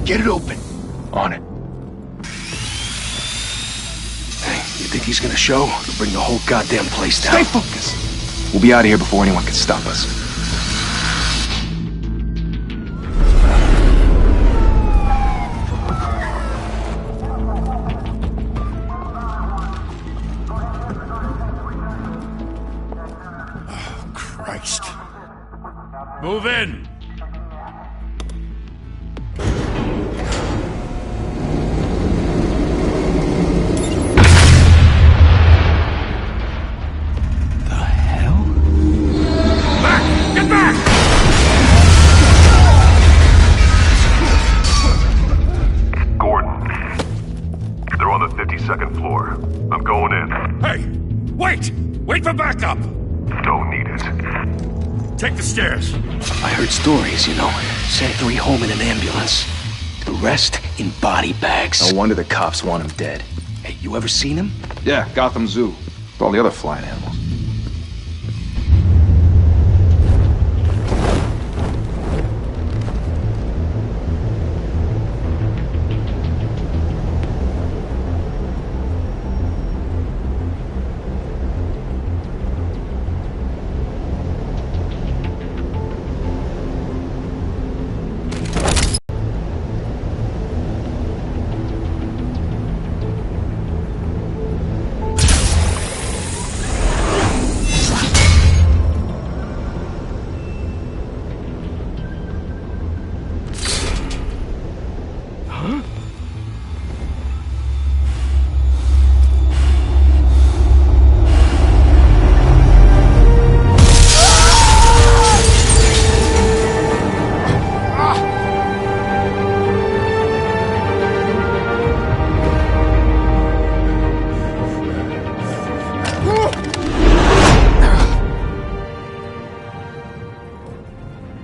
Get it open. On it. Hey, you think he's gonna show? He'll bring the whole goddamn place down. Stay focused. We'll be out of here before anyone can stop us. Oh, Christ. Move in! Second floor. I'm going in. Hey! Wait! Wait for backup! Don't need it. Take the stairs. I heard stories, you know. Sent 3 home in an ambulance. The rest in body bags. No wonder the cops want him dead. Hey, you ever seen him? Yeah, Gotham Zoo. With all the other flying animals.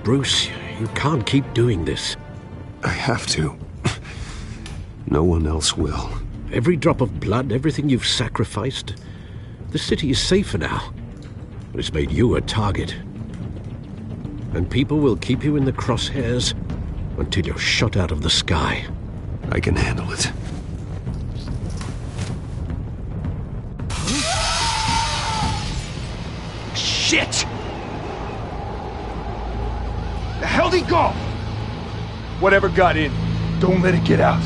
Bruce, you can't keep doing this. I have to. No one else will. Every drop of blood, everything you've sacrificed. The city is safer now. But it's made you a target. And people will keep you in the crosshairs until you're shot out of the sky. I can handle it. Shit! The hell'd he go? Whatever got in, don't let it get out.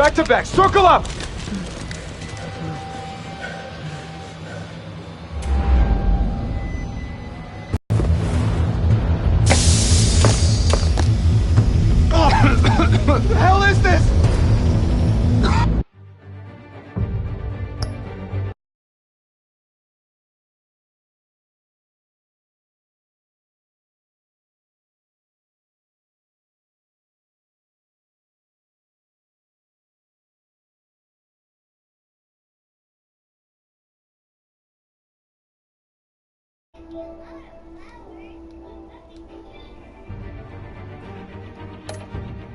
Back to back, circle up! What the hell is this?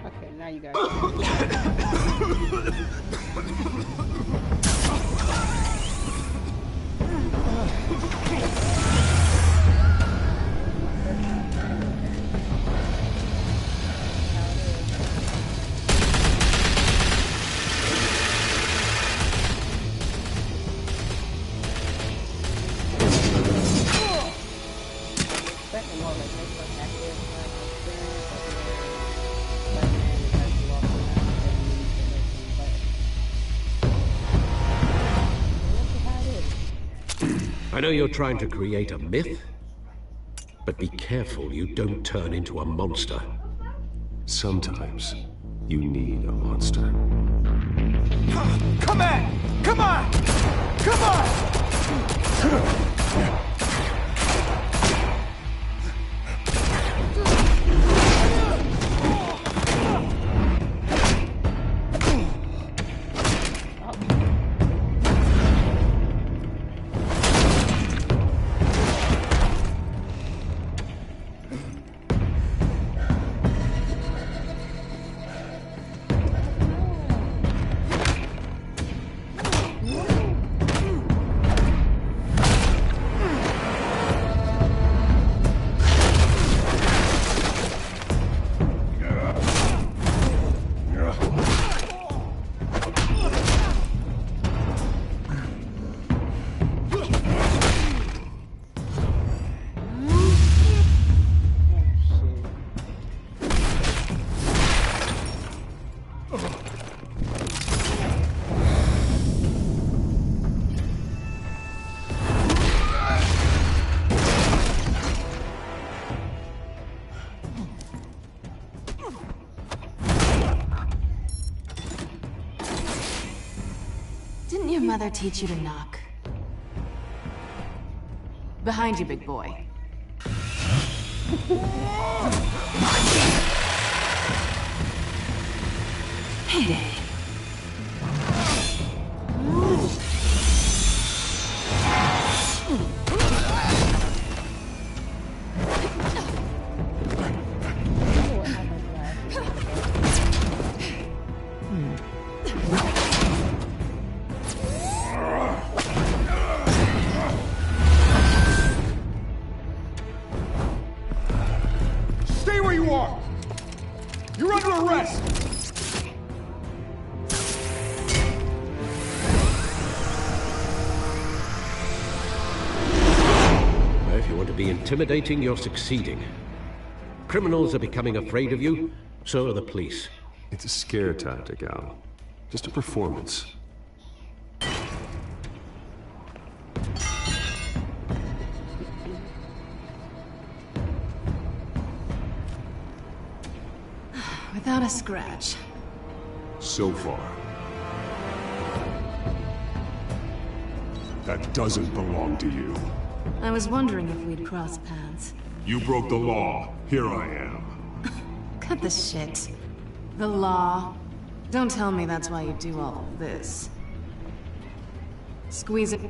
Okay, now you guys. I know you're trying to create a myth, but be careful you don't turn into a monster. Sometimes you need a monster. Come on! Come on! Come on! Didn't your mother teach you to knock? Behind you, big boy. Heyday. Stay where you are! You're under arrest! If you want to be intimidating, you're succeeding. Criminals are becoming afraid of you, so are the police. It's a scare tactic, Al. Just a performance. Without a scratch. So far. That doesn't belong to you. I was wondering if we'd cross paths. You broke the law. Here I am. Cut the shit. The law. Don't tell me that's why you do all of this. Squeeze it.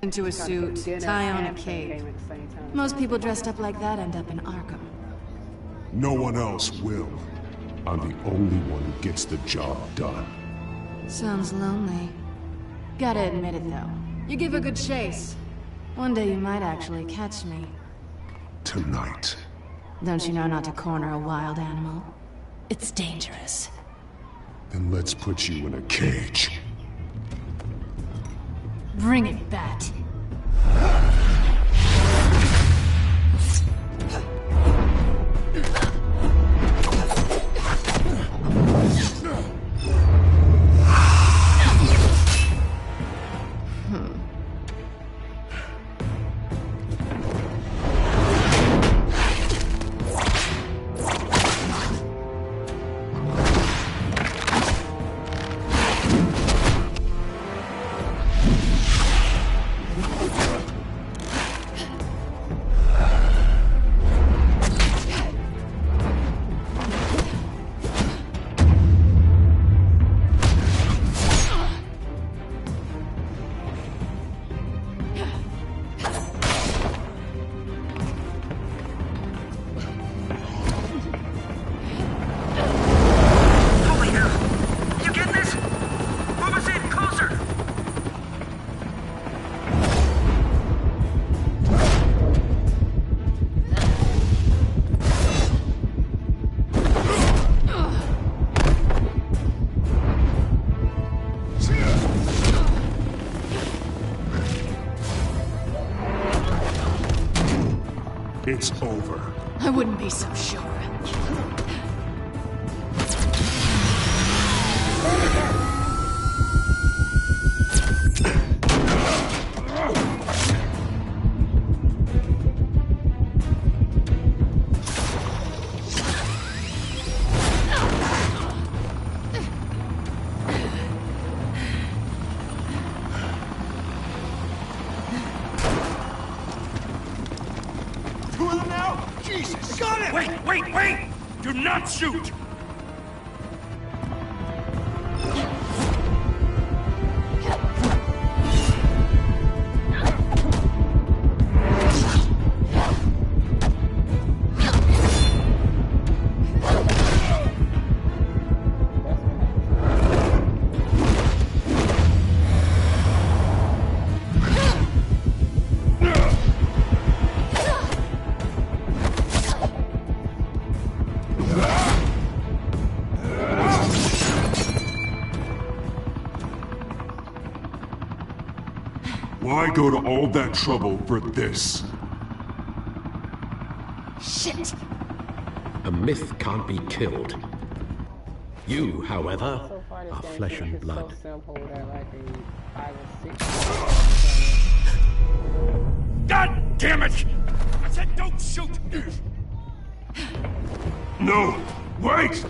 Into a suit, tie on a cape. Most people dressed up like that end up in Arkham. No one else will. I'm the only one who gets the job done. Sounds lonely. Gotta admit it, though. You give a good chase. One day you might actually catch me. Tonight. Don't you know not to corner a wild animal? It's dangerous. Then let's put you in a cage. Bring it, Bat. It's over. I wouldn't be so sure. Two of them now? Jesus! Got him! Wait! Do not shoot! Why go to all that trouble for this? Shit! A myth can't be killed. You, however, So far, this are game flesh and is blood. So simple that like a 5 or 6. God damn it! I said don't shoot! No! Wait!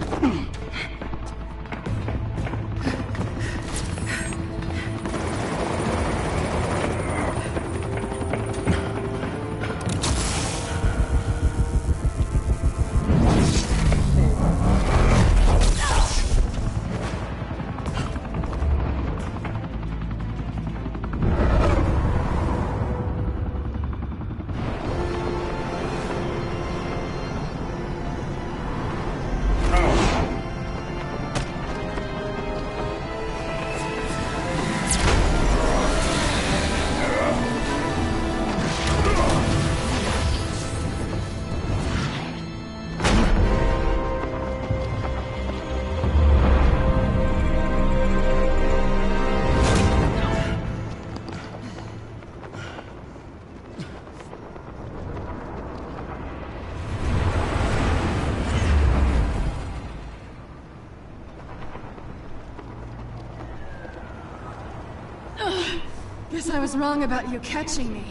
Guess I was wrong about you catching me.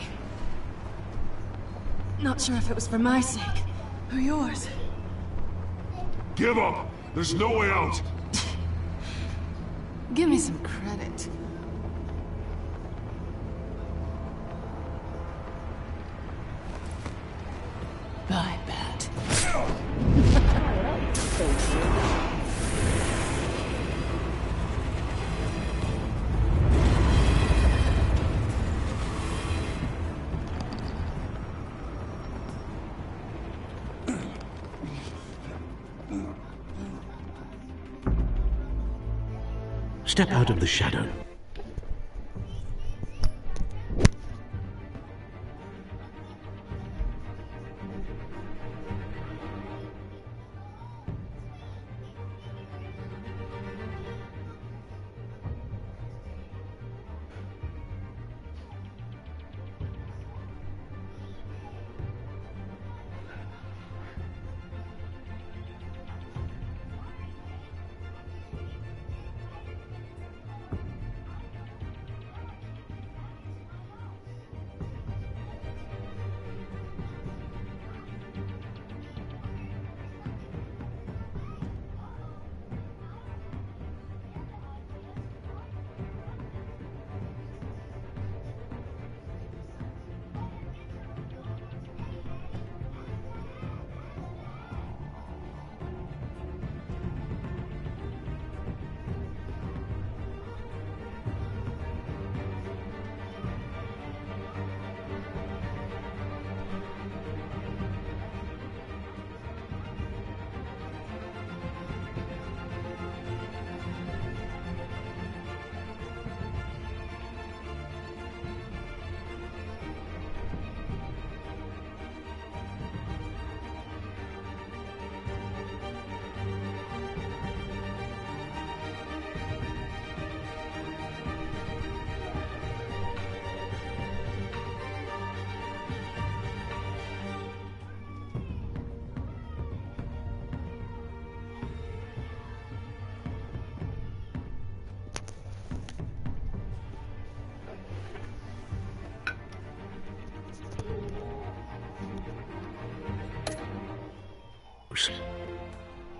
Not sure if it was for my sake, or yours. Give up! There's no way out! Give me some credit. Bye, Bat. Step out of the shadow.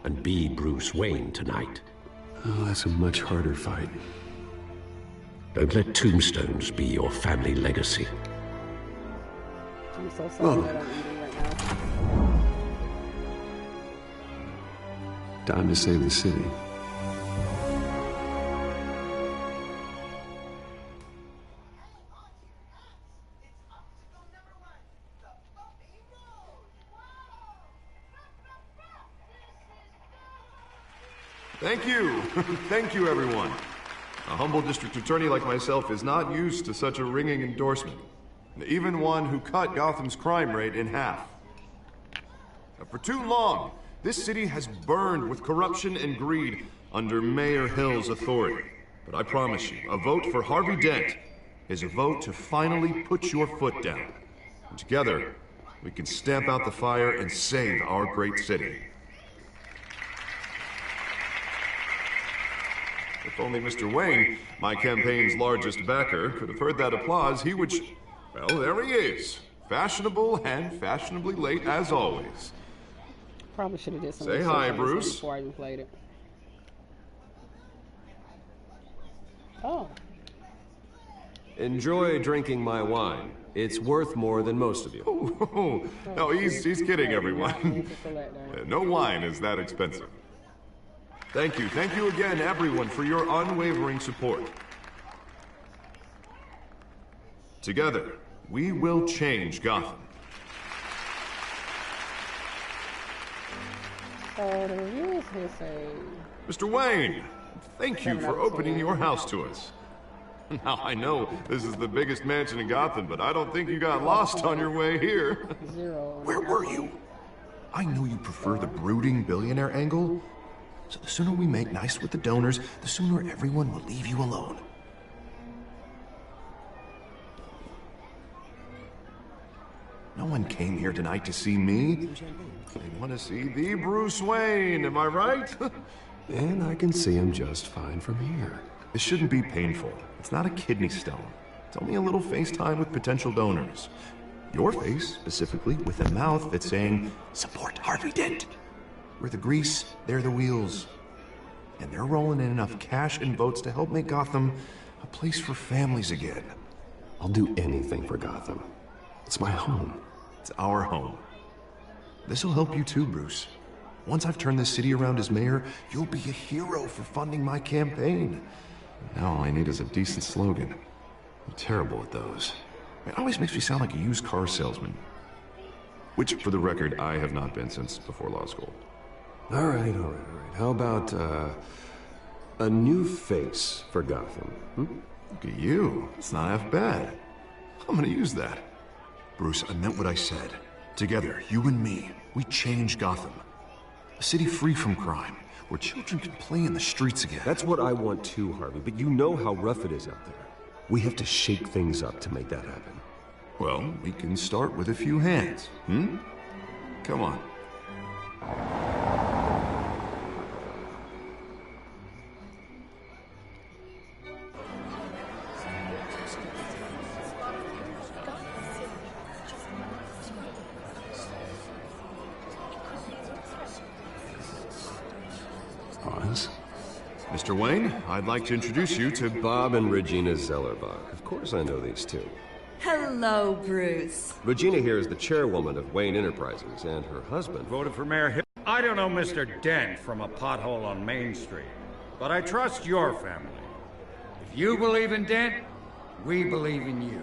And be Bruce Wayne tonight. Oh, that's a much harder fight. Don't let tombstones be your family legacy. I'm so sorry that I'm eating right now. Time to save the city. Thank you. Thank you, everyone. A humble district attorney like myself is not used to such a ringing endorsement. Even one who cut Gotham's crime rate in half. For too long, this city has burned with corruption and greed under Mayor Hill's authority. But I promise you, a vote for Harvey Dent is a vote to finally put your foot down. And together, we can stamp out the fire and save our great city. If only Mr. Wayne, my campaign's largest backer, could have heard that applause, he would... Well, there he is. Fashionable and fashionably late as always. Probably should have did some Say hi, Bruce. before I even played it. Oh. Enjoy drinking my wine. It's worth more than most of you. Oh, no, he's kidding, everyone. No wine is that expensive. Thank you again, everyone, for your unwavering support. Together, we will change Gotham. So the reviews here say... Mr. Wayne, thank you for opening your house to us. Now, I know this is the biggest mansion in Gotham, but I don't think you got lost on your way here. 0. Where were you? I know you prefer the brooding billionaire angle. So the sooner we make nice with the donors, the sooner everyone will leave you alone. No one came here tonight to see me. They want to see the Bruce Wayne, am I right? And I can see him just fine from here. This shouldn't be painful. It's not a kidney stone. It's only a little FaceTime with potential donors. Your face, specifically, with a mouth that's saying, support Harvey Dent. We're the grease, they're the wheels. And they're rolling in enough cash and votes to help make Gotham a place for families again. I'll do anything for Gotham. It's my home. It's our home. This'll help you too, Bruce. Once I've turned this city around as mayor, you'll be a hero for funding my campaign. Now all I need is a decent slogan. I'm terrible at those. It always makes me sound like a used car salesman. Which, for the record, I have not been since before law school. All right. How about, A new face for Gotham. Look at you. It's not half bad. I'm gonna use that. Bruce, I meant what I said. Together, you and me, we change Gotham. A city free from crime, where children can play in the streets again. That's what I want too, Harvey, but you know how rough it is out there. We have to shake things up to make that happen. Well, we can start with a few hands, Come on. Mr. Wayne, I'd like to introduce you to Bob and Regina Zellerbach. Of course I know these two. Hello, Bruce. Regina here is the chairwoman of Wayne Enterprises, and her husband voted for Mayor Hill. I don't know Mr. Dent from a pothole on Main Street, but I trust your family. If you believe in Dent, we believe in you.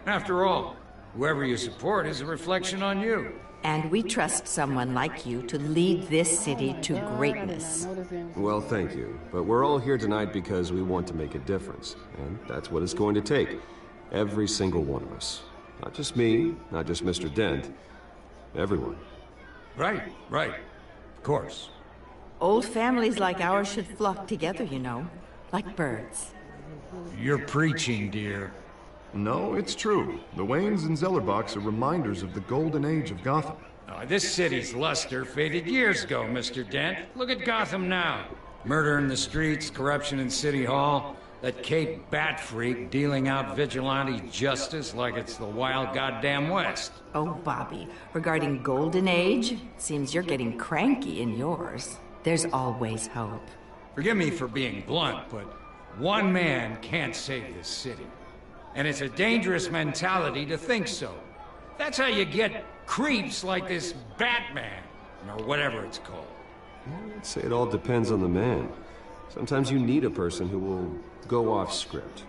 After all, whoever you support is a reflection on you. And we trust someone like you to lead this city to greatness. Well, thank you. But we're all here tonight because we want to make a difference. And that's what it's going to take. Every single one of us. Not just me, not just Mr. Dent. Everyone. Right. Of course. Old families like ours should flock together, you know. Like birds. You're preaching, dear. No, it's true. The Waynes and Zellerbachs are reminders of the golden age of Gotham. This city's luster faded years ago, Mr. Dent. Look at Gotham now. Murder in the streets, corruption in City Hall, that Cape Bat freak dealing out vigilante justice like it's the wild goddamn West. Oh, Bobby, regarding Golden Age, it seems you're getting cranky in yours. There's always hope. Forgive me for being blunt, but one man can't save this city. And it's a dangerous mentality to think so. That's how you get creeps like this Batman, or whatever it's called. I'd say it all depends on the man. Sometimes you need a person who will go off script.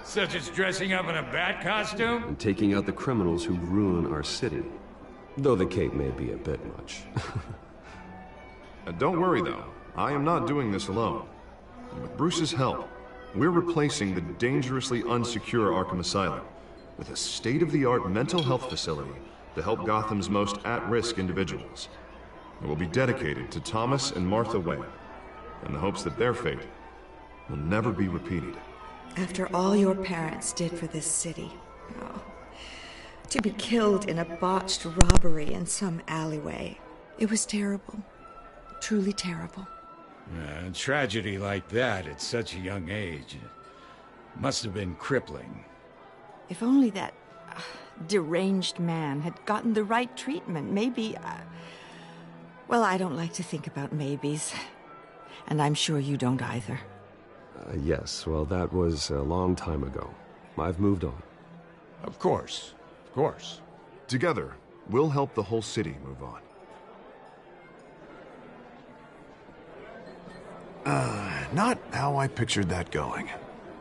Such as dressing up in a bat costume? And taking out the criminals who ruin our city. Though the cape may be a bit much. Don't worry, though. I am not doing this alone. With Bruce's help, we're replacing the dangerously unsecure Arkham Asylum with a state-of-the-art mental health facility to help Gotham's most at-risk individuals. It will be dedicated to Thomas and Martha Wayne, in the hopes that their fate will never be repeated. After all your parents did for this city, to be killed in a botched robbery in some alleyway, it was terrible. Truly terrible. A tragedy like that at such a young age must have been crippling. If only that deranged man had gotten the right treatment, maybe... well, I don't like to think about maybes. And I'm sure you don't either. Yes, well, that was a long time ago. I've moved on. Of course. Together, we'll help the whole city move on. Not how I pictured that going.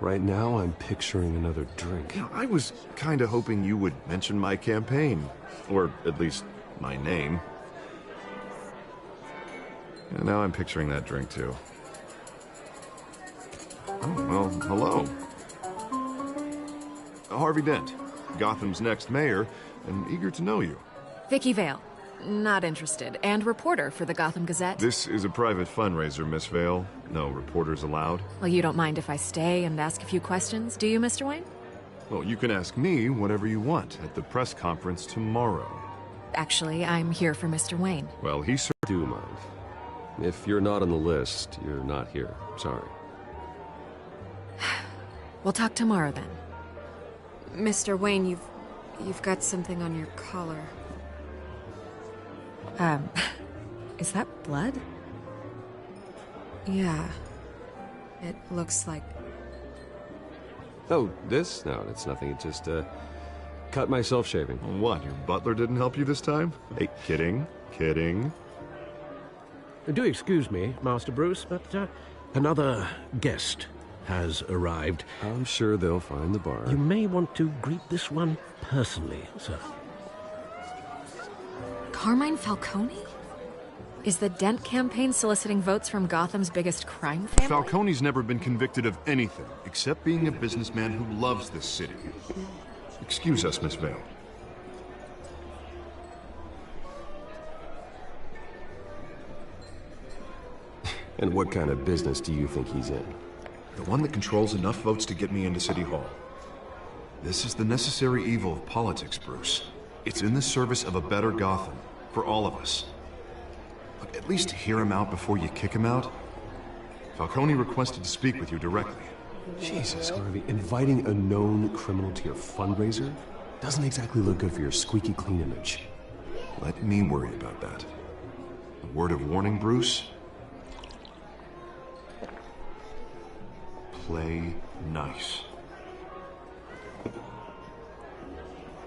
Right now, I'm picturing another drink. I was kinda hoping you would mention my campaign. Or at least, my name. And now I'm picturing that drink, too. Oh, well, hello. Harvey Dent, Gotham's next mayor, and eager to know you. Vicky Vale. Not interested. And reporter for the Gotham Gazette. This is a private fundraiser, Miss Vale. No reporters allowed. Well, you don't mind if I stay and ask a few questions, do you, Mr. Wayne? Well, you can ask me whatever you want at the press conference tomorrow. Actually, I'm here for Mr. Wayne. Well, he do mind. If you're not on the list, you're not here. Sorry. We'll talk tomorrow, then. Mr. Wayne, you've got something on your collar. Is that blood? Yeah. It looks like... Oh, this? No, it's nothing. It just, cut myself shaving. What, your butler didn't help you this time? Hey, kidding. Do excuse me, Master Bruce, but, another guest has arrived. I'm sure they'll find the bar. You may want to greet this one personally, sir. Carmine Falcone? Is the Dent campaign soliciting votes from Gotham's biggest crime family? Falcone's never been convicted of anything, except being a businessman who loves this city. Excuse us, Miss Vale. And what kind of business do you think he's in? The one that controls enough votes to get me into City Hall. This is the necessary evil of politics, Bruce. It's in the service of a better Gotham, for all of us. Look, at least hear him out before you kick him out. Falcone requested to speak with you directly. Jesus, Harvey, inviting a known criminal to your fundraiser doesn't exactly look good for your squeaky clean image. Let me worry about that. A word of warning, Bruce? Play nice.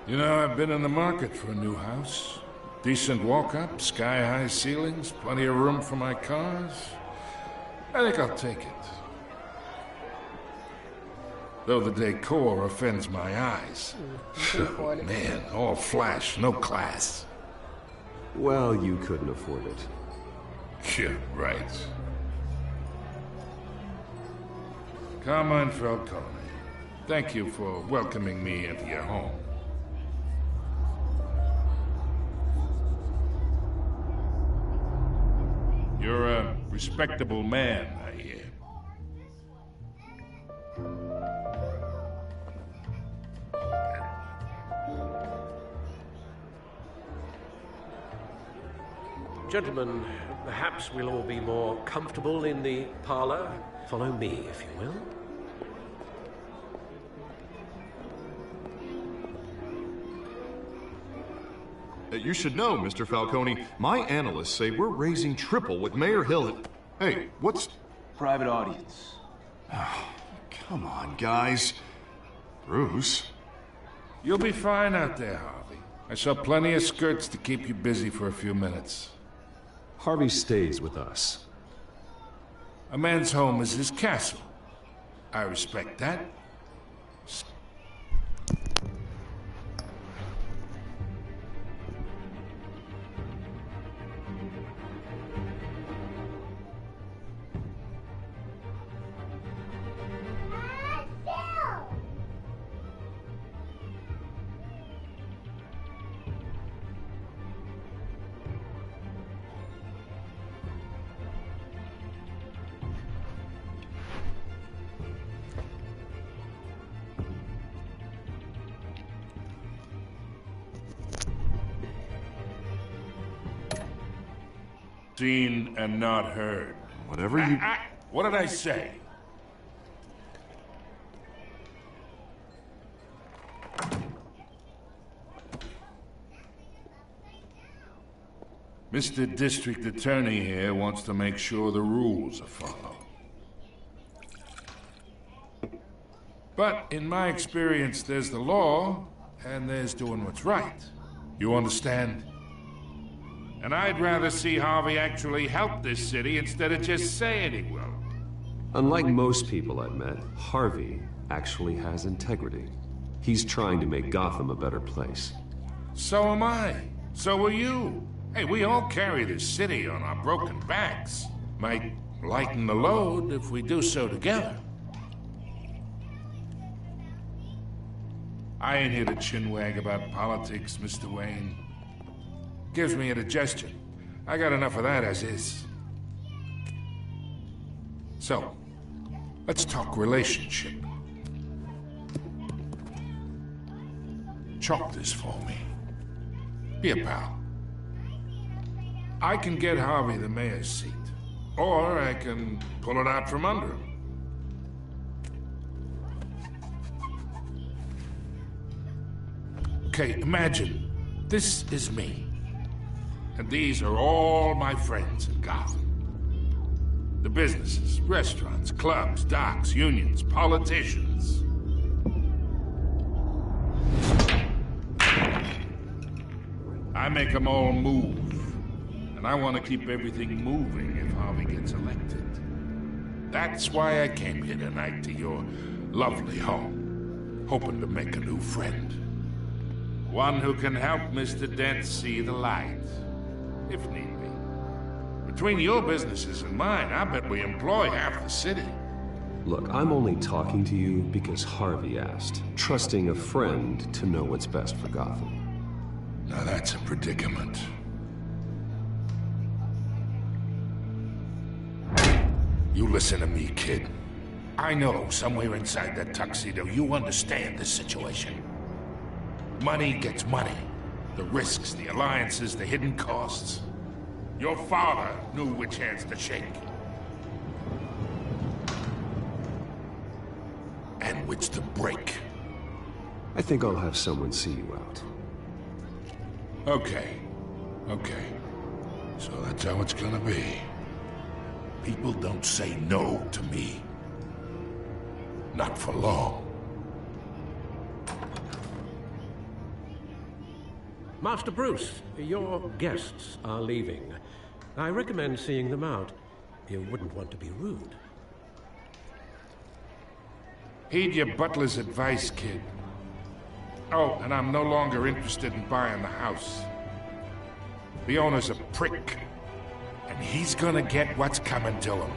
You know, I've been in the market for a new house. Decent walk-up, sky-high ceilings, plenty of room for my cars. I think I'll take it. Though the decor offends my eyes. Man, all flash, no class. Well, you couldn't afford it. Yeah, right. Carmine Falcone, thank you for welcoming me into your home. You're a respectable man, I hear. Gentlemen, perhaps we'll all be more comfortable in the parlor. Follow me, if you will. You should know, Mr. Falcone, my analysts say we're raising triple what Mayor Hill... Hey, what's... Private audience. Come on, guys. Bruce? You'll be fine out there, Harvey. I saw plenty of skirts to keep you busy for a few minutes. Harvey stays with us. A man's home is his castle. I respect that. Seen and not heard. Whatever you... What did I say? Mr. District Attorney here wants to make sure the rules are followed. But in my experience, there's the law, and there's doing what's right. You understand? And I'd rather see Harvey actually help this city instead of just saying he will. Unlike most people I've met, Harvey actually has integrity. He's trying to make Gotham a better place. So am I. So are you. Hey, we all carry this city on our broken backs. Might lighten the load if we do so together. I ain't here to chinwag about politics, Mr. Wayne. Gives me indigestion. I got enough of that as is. So, let's talk relationship. Chalk this for me. Be a pal. I can get Harvey the mayor's seat, or I can pull it out from under him. Okay, imagine this is me. And these are all my friends in Gotham. The businesses, restaurants, clubs, docks, unions, politicians. I make them all move. And I want to keep everything moving if Harvey gets elected. That's why I came here tonight to your lovely home, hoping to make a new friend. One who can help Mr. Dent see the light, if need be. Between your businesses and mine, I bet we employ half the city. Look, I'm only talking to you because Harvey asked, trusting a friend to know what's best for Gotham. Now that's a predicament. You listen to me, kid. I know somewhere inside that tuxedo you understand this situation. Money gets money. The risks, the alliances, the hidden costs. Your father knew which hands to shake. And which to break. I think I'll have someone see you out. Okay. So that's how it's gonna be. People don't say no to me. Not for long. Master Bruce, your guests are leaving. I recommend seeing them out. You wouldn't want to be rude. Heed your butler's advice, kid. Oh, and I'm no longer interested in buying the house. The owner's a prick. And he's gonna get what's coming to him.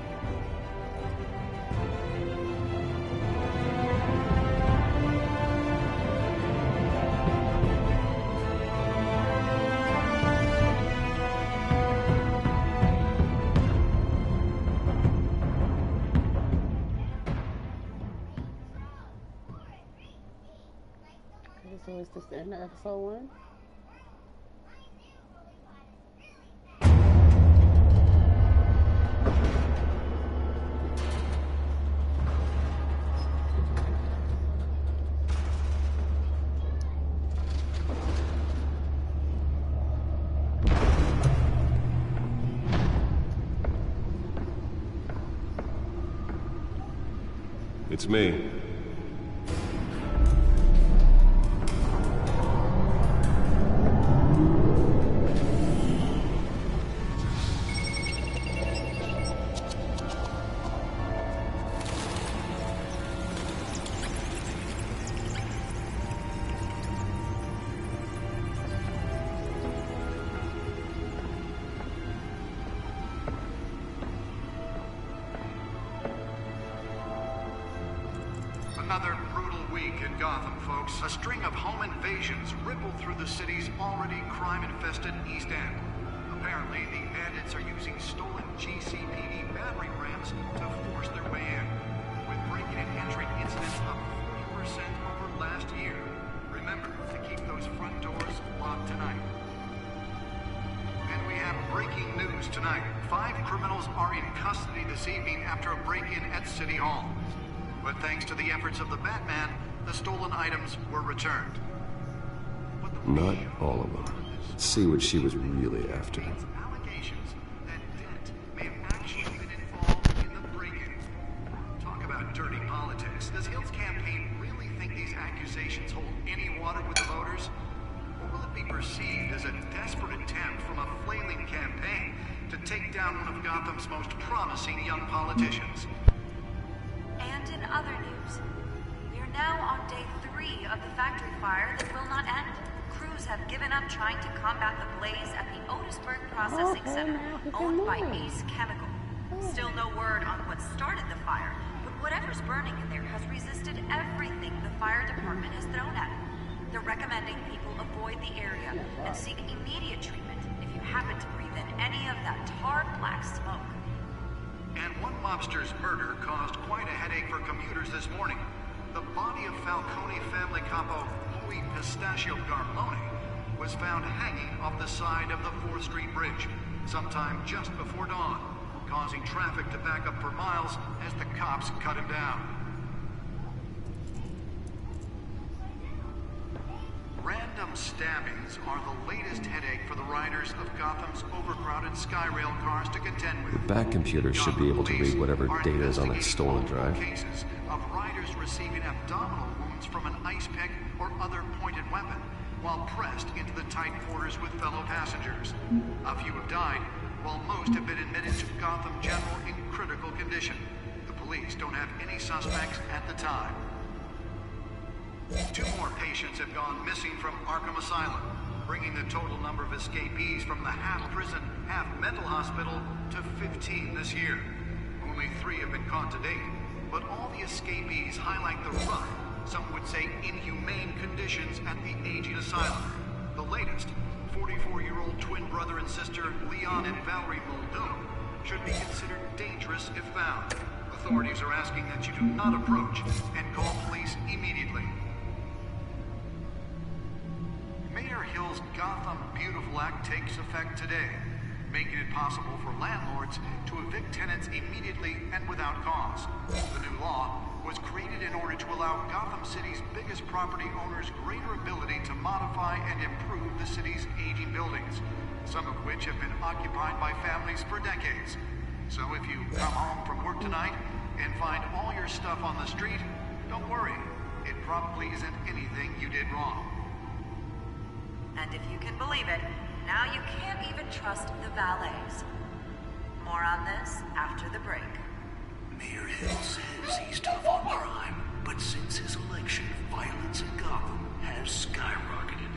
So it's just the end of episode 1. It's me. Another brutal week in Gotham, folks. A string of home invasions rippled through the city's already crime-infested East End. Apparently, the bandits are using stolen GCPD battering rams to force their way in, with breaking and entering incidents up 40% over last year. Remember to keep those front doors locked tonight. And we have breaking news tonight. 5 criminals are in custody this evening after a break-in at City Hall. But thanks to the efforts of the Batman, the stolen items were returned. Not all of them. Let's see what she was really after. Allegations that Dent may have actually been involved in the break-in. Talk about dirty politics. Does Hill's campaign really think these accusations hold any water with the voters? Or will it be perceived as a desperate attempt from a flailing campaign to take down one of Gotham's most promising young politicians? And in other news, we are now on day 3 of the factory fire that will not end. Crews have given up trying to combat the blaze at the Otisburg Processing Center, owned by Ace Chemical. Still no word on what started the fire, but whatever's burning in there has resisted everything the fire department has thrown at it. They're recommending people avoid the area and seek immediate treatment if you happen to breathe in any of that tar black smoke. And one mobster's murder caused quite a headache for commuters this morning. The body of Falcone family capo Louis Pistachio Garmone was found hanging off the side of the 4th Street Bridge sometime just before dawn, causing traffic to back up for miles as the cops cut him down. Random stabbings are the latest headache for the riders of Gotham's overcrowded Skyrail cars to contend with. The back computer should be able to read whatever data is on that stolen drive. Cases of riders receiving abdominal wounds from an ice pick or other pointed weapon while pressed into the tight quarters with fellow passengers. A few have died, while most have been admitted to Gotham General in critical condition. The police don't have any suspects at the time. 2 more patients have gone missing from Arkham Asylum, bringing the total number of escapees from the half-prison, half-mental hospital to 15 this year. Only 3 have been caught to date, but all the escapees highlight the rough, some would say inhumane conditions at the aging asylum. The latest, 44-year-old twin brother and sister Leon and Valerie Muldoon, should be considered dangerous if found. Authorities are asking that you do not approach and call police immediately. Mayor Hill's Gotham Beautiful Act takes effect today, making it possible for landlords to evict tenants immediately and without cause. The new law was created in order to allow Gotham City's biggest property owners greater ability to modify and improve the city's aging buildings, some of which have been occupied by families for decades. So if you come home from work tonight and find all your stuff on the street, don't worry. It probably isn't anything you did wrong. And if you can believe it, now you can't even trust the valets. More on this after the break. Mayor Hill says he's tough on crime, but since his election, violence in Gotham has skyrocketed.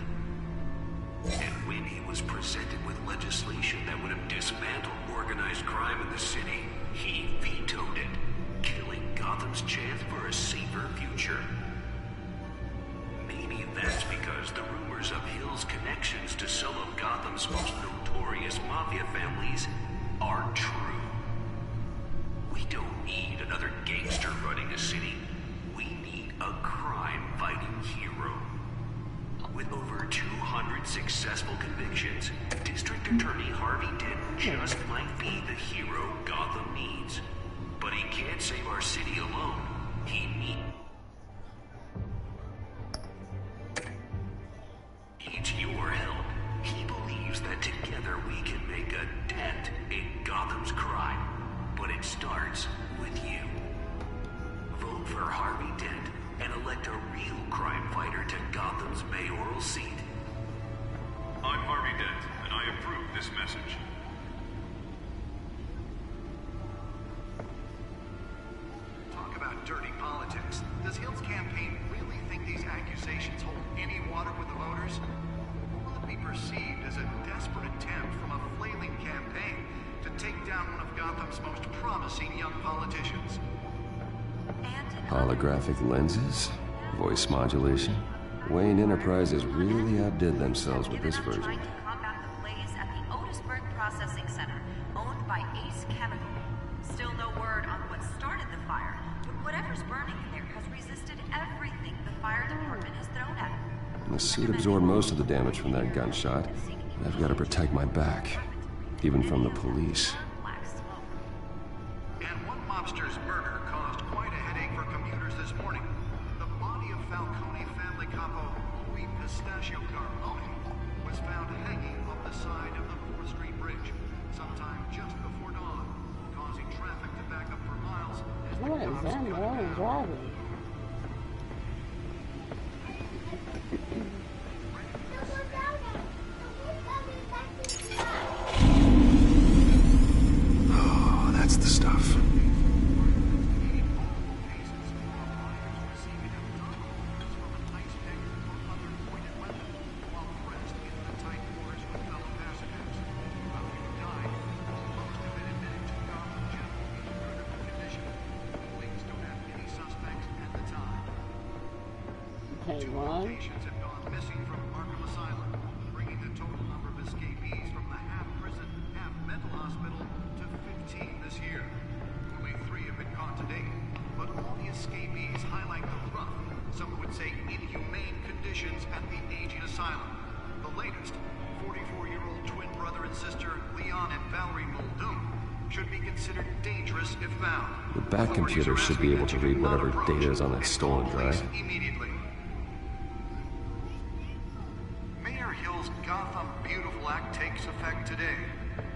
And when he was presented with legislation that would have dismantled organized crime in the city, he vetoed it, killing Gotham's chance for a safer future. Maybe that's because the rumors of Hill's connections to some of Gotham's most notorious mafia families are true. We don't need another gangster running the city. We need a crime-fighting hero. With over 200 successful convictions, District Attorney Harvey Dent just might be the hero Gotham needs. But he can't save our city alone. He needs your help. He believes that together we can make a dent in Gotham's crime. But it starts with you. Vote for Harvey Dent and elect a real crime fighter to Gotham's mayoral seat. I'm Harvey Dent, and I approve this message. Talk about dirty politics. Does Hill's campaign really think these accusations hold any water with the voters? Or will it be perceived as a desperate attempt from a flailing campaign to take down one of Gotham's most promising young politicians? Holographic lenses? Voice modulation? Wayne Enterprises really outdid themselves with this version. Trying to combat the blaze at the Otisburg Processing Center, owned by Ace Chemical. Still no word on what started the fire, but whatever's burning in there has resisted everything the fire department has thrown at it. The suit absorbed most of the damage from that gunshot. I've got to protect my back, even from the police. And one mobster's murder caused quite a headache for commuters this morning. The body of Falcone family capo Louis Pistachio Carbone was found hanging off the side of the 4th Street Bridge sometime just before dawn, causing traffic to back up for miles as the cops cut him down. Driving. Oh, that's the stuff. Okay, one. Patients have gone missing from Arkham Asylum, bringing the total number of escapees from the half-prison, half-mental hospital to 15 this year. Only 3 have been caught to date, but all the escapees highlight the rough, some would say inhumane conditions at the aging asylum. The latest, 44-year-old twin brother and sister Leon and Valerie Muldoon should be considered dangerous if found. The back computer should be able to read whatever data is on that stolen drive. Immediately. Mayor Hill's Gotham Beautiful Act takes effect today,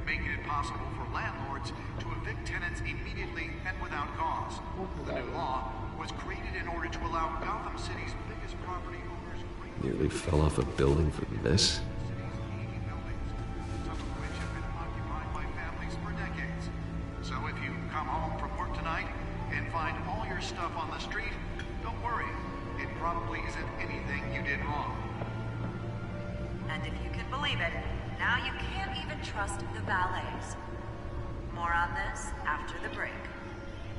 making it possible for landlords to evict tenants immediately and without cause. The new law was created in order to allow Gotham City's biggest property owners Nearly fell off a building for this? for decades. So if you come home from work tonight and find all your stuff on the street, don't worry. It probably isn't anything you did wrong. And if you can believe it, now you can't even trust the valets. More on this after the break.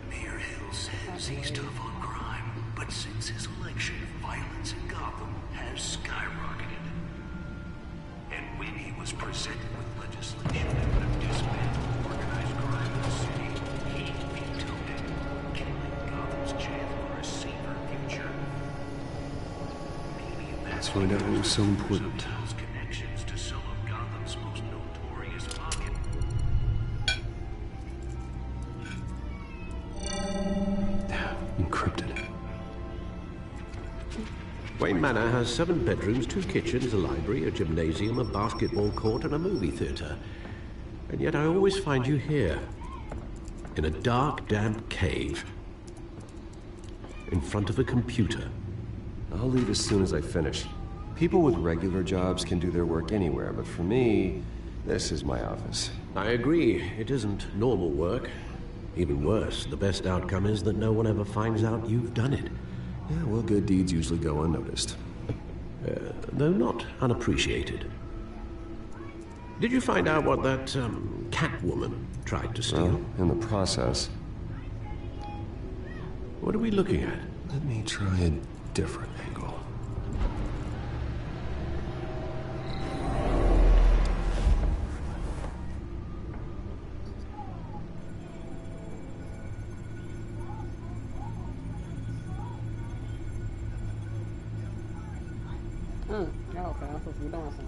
Mayor Hill says he's tough on crime, but since his election, violence in Gotham has skyrocketed. And when he was presented with legislation that would have dismantled organized crime in the city, he vetoed it, killing Gotham's chance for a safer future. Maybe Let's find out what was so important. Hill's connections to some of Gotham's most notorious mafia. Encrypted. Wayne Manor has 7 bedrooms, 2 kitchens, a library, a gymnasium, a basketball court, and a movie theater. And yet I always find you here, in a dark, damp cave, in front of a computer. I'll leave as soon as I finish. People with regular jobs can do their work anywhere, but for me, this is my office. I agree, it isn't normal work. Even worse, the best outcome is that no one ever finds out you've done it. Yeah, well, good deeds usually go unnoticed. Though not unappreciated. Did you find out what that, Catwoman tried to steal? Well, in the process. What are we looking at? Let me try a different angle. Okay, I'm supposed to be doing something.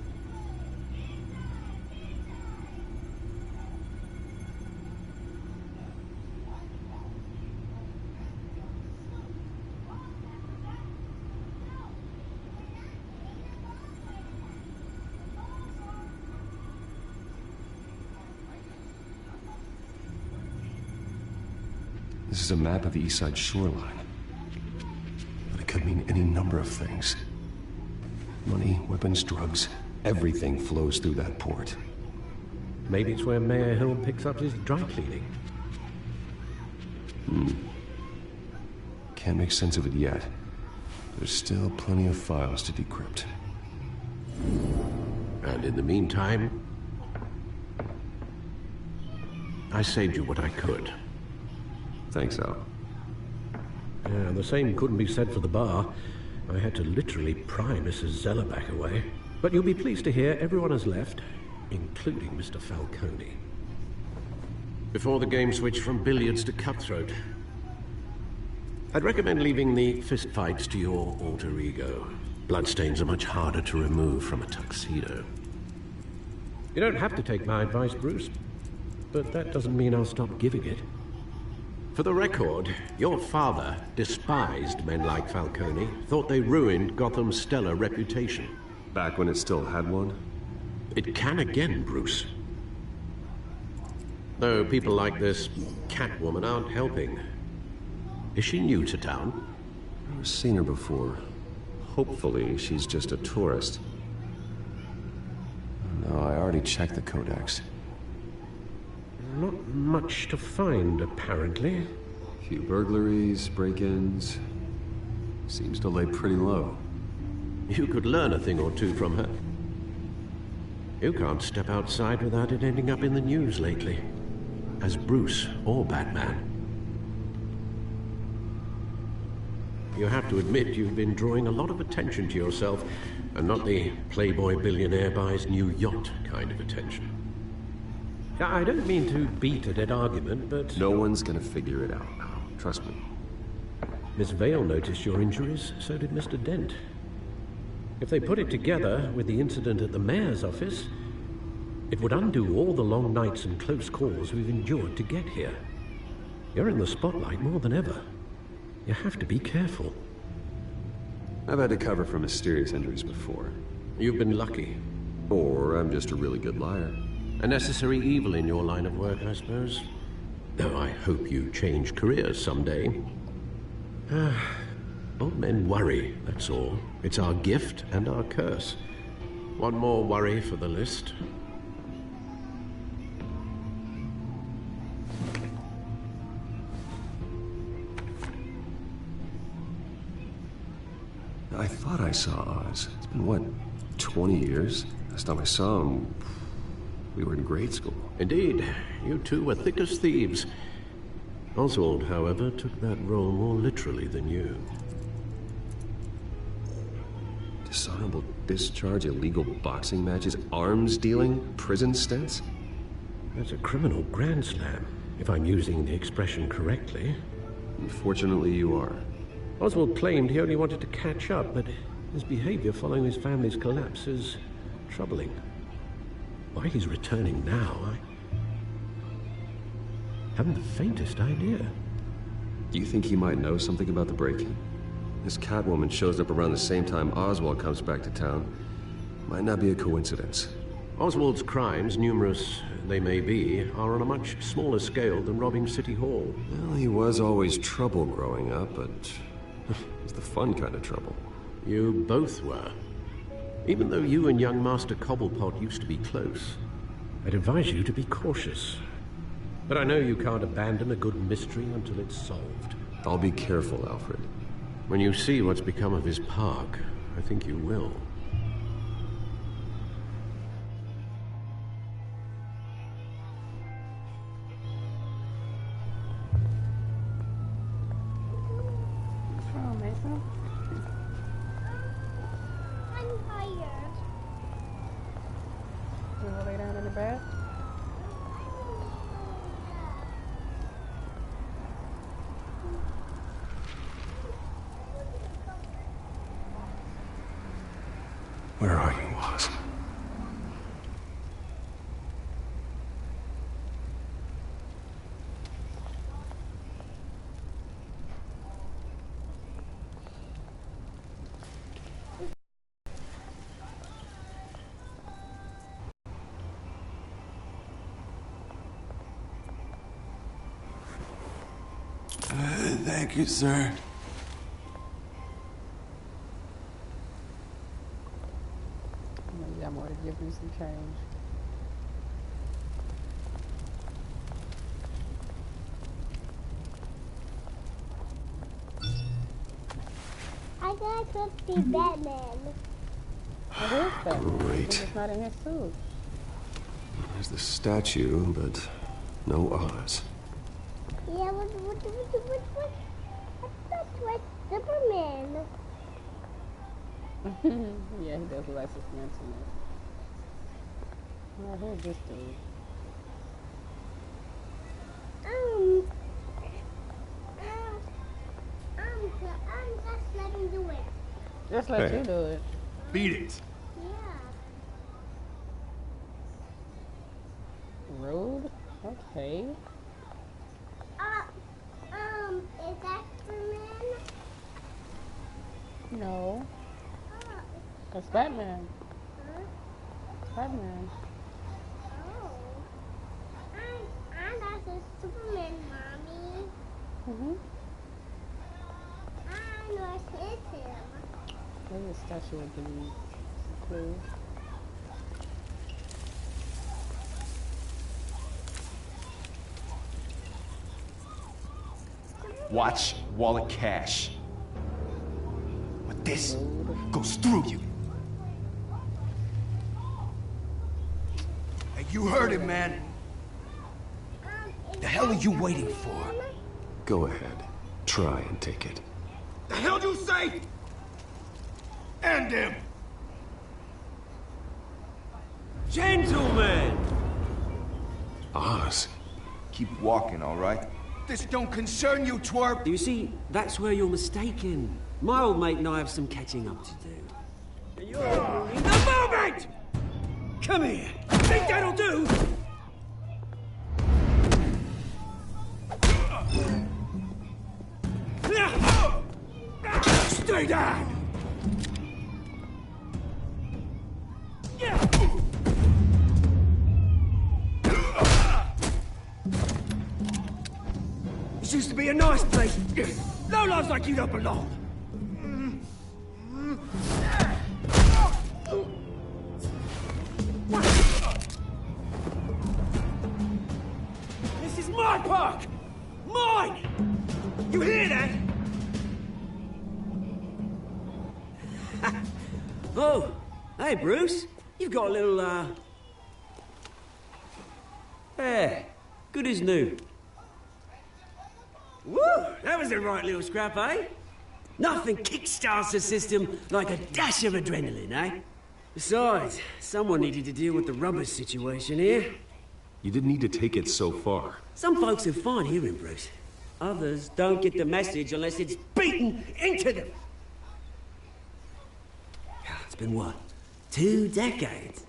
This is a map of the East Side shoreline. But it could mean any number of things. Money, weapons, drugs, everything flows through that port. Maybe it's where Mayor Hill picks up his dry cleaning. Can't make sense of it yet. There's still plenty of files to decrypt. And in the meantime, I saved you what I could. Thanks, Al. Yeah, the same couldn't be said for the bar. I had to literally pry Mrs. Zellerback away. But you'll be pleased to hear everyone has left, including Mr. Falcone. Before the game switched from billiards to cutthroat. I'd recommend leaving the fistfights to your alter ego. Bloodstains are much harder to remove from a tuxedo. You don't have to take my advice, Bruce, but that doesn't mean I'll stop giving it. For the record, your father despised men like Falcone, thought they ruined Gotham's stellar reputation. Back when it still had one? It can again, Bruce. Though people like this Catwoman aren't helping. Is she new to town? I've never seen her before. Hopefully, she's just a tourist. No, I already checked the codex. Not much to find, apparently. A few burglaries, break-ins. Seems to lay pretty low. You could learn a thing or two from her. You can't step outside without it ending up in the news lately. As Bruce or Batman. You have to admit you've been drawing a lot of attention to yourself, and not the playboy billionaire buys new yacht kind of attention. I don't mean to beat a dead argument, but... No one's gonna figure it out now. Trust me. Miss Vale noticed your injuries, so did Mr. Dent. If they put it together with the incident at the mayor's office, it would undo all the long nights and close calls we've endured to get here. You're in the spotlight more than ever. You have to be careful. I've had to cover for mysterious injuries before. You've been lucky. Or I'm just a really good liar. A necessary evil in your line of work, I suppose. Though I hope you change careers someday. Old men worry, that's all. It's our gift and our curse. One more worry for the list. I thought I saw Oz. It's been, what, 20 years? Last time I saw him... We were in grade school. Indeed, you two were thick as thieves. Oswald, however, took that role more literally than you. Dishonorable discharge, illegal boxing matches, arms dealing, prison stints? That's a criminal grand slam, if I'm using the expression correctly. Unfortunately, you are. Oswald claimed he only wanted to catch up, but his behavior following his family's collapse is troubling. Why he's returning now, I haven't the faintest idea. Do you think he might know something about the break-in? This Catwoman shows up around the same time Oswald comes back to town. Might not be a coincidence. Oswald's crimes, numerous they may be, are on a much smaller scale than robbing City Hall. Well, he was always trouble growing up, but it was the fun kind of trouble. You both were. Even though you and young Master Cobblepot used to be close, I'd advise you to be cautious. But I know you can't abandon a good mystery until it's solved. I'll be careful, Alfred. When you see what's become of his park, I think you will. What's wrong, Mason? I'm tired. You wanna lay down in the bed? Where are you, Oz? Thank you, sir. Maybe I'm going to give you some change. I thought I could see Batman. It is Batman. Great. It's not in his suit. There's the statue, but no Oz. Yeah, what? That's like Superman. Yeah, he does look like Superman to me. Well, who's this dude? Just let him do it. Just let you do it. Beat it. Rude? Okay. Is that Superman? No. That's Batman. Huh? It's Batman. Oh. I'm not a Superman, Mommy. Mm-hmm. I know it's him. Maybe the statue will give you some clues. Watch wallet cash. But this goes through you. Hey, you heard it, man. The hell are you waiting for? Go ahead. Try and take it. The hell do you say? End him! Gentlemen! Oz. Keep walking, all right? This don't concern you, twerp! You see, that's where you're mistaken. My old mate and I have some catching up to do. You're in the moment! Come here! Think that'll do? Stay down! This used to be a nice place. No lives like you don't belong. This is my park! Mine! You hear that? Oh, hey, Bruce. You've got a little, Yeah, good as new. Woo! That was a right little scrap, eh? Nothing kickstarts the system like a dash of adrenaline, eh? Besides, someone needed to deal with the rubber situation here. You didn't need to take it so far. Some folks are fine hearing, Bruce. Others don't get the message unless it's beaten into them. It's been what? 2 decades?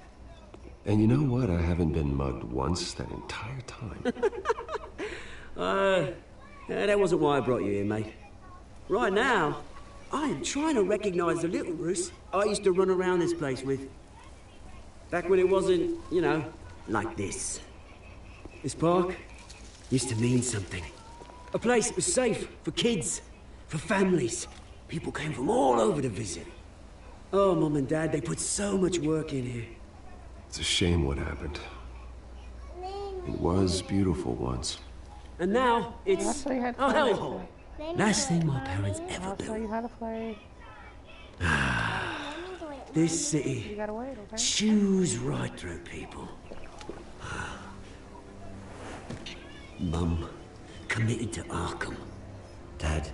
And you know what? I haven't been mugged once that entire time. That wasn't why I brought you here, mate. Right now, I am trying to recognize the little Bruce I used to run around this place with. Back when it wasn't, you know, like this. This park used to mean something. A place that was safe for kids, for families. People came from all over to visit. Oh, Mum and Dad, they put so much work in here. It's a shame what happened. It was beautiful once. And now it's I'll show you how to a play. hellhole. Last thing my parents ever I'll show built. you how to play. This You city gotta wait, okay? chews right through people. Mum committed to Arkham. Dad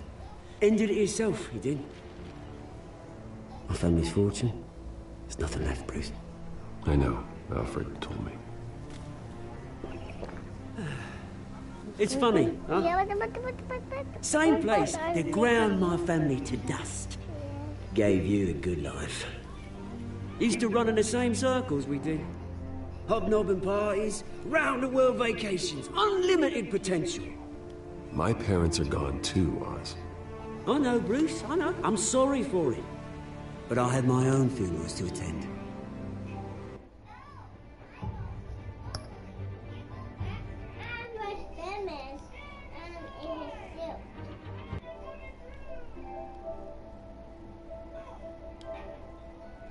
ended it himself, he did. My family's fortune, there's nothing left, Bruce. I know. Alfred told me. It's funny, huh? Same place that ground my family to dust. Gave you the good life. Used to run in the same circles we did. Hobnobbing parties, round-the-world vacations, unlimited potential. My parents are gone too, Oz. I know, Bruce, I know. I'm sorry for it. But I had my own funerals to attend.